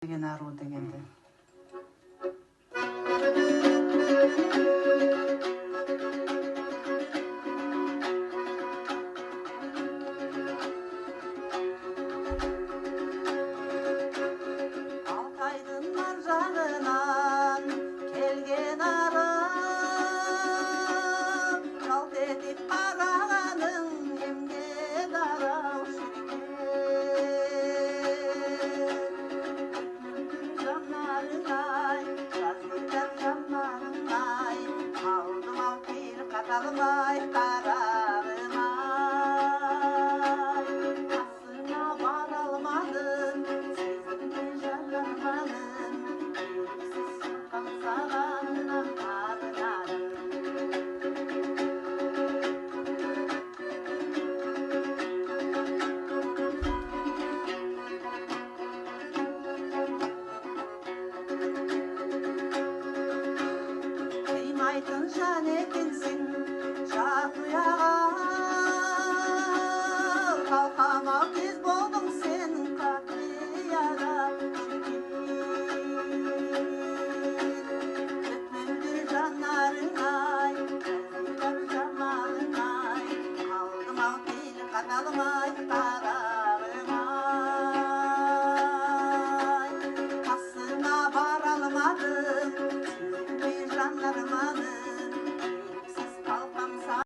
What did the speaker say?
деген ару дегенде. Алтайдың ар жағынан келген арам, жалт етіп қарағаның емге дарау шіркін. Жанарыңай, жазылдар жанарыңай, алдым ал кел қаталмай қарағым-ай. Қасыңа бара алмадым, сезімге жаралмадым, еріксіз шыққан сағаннан табынаным. Қимайтын жан екенсің, жат ұяға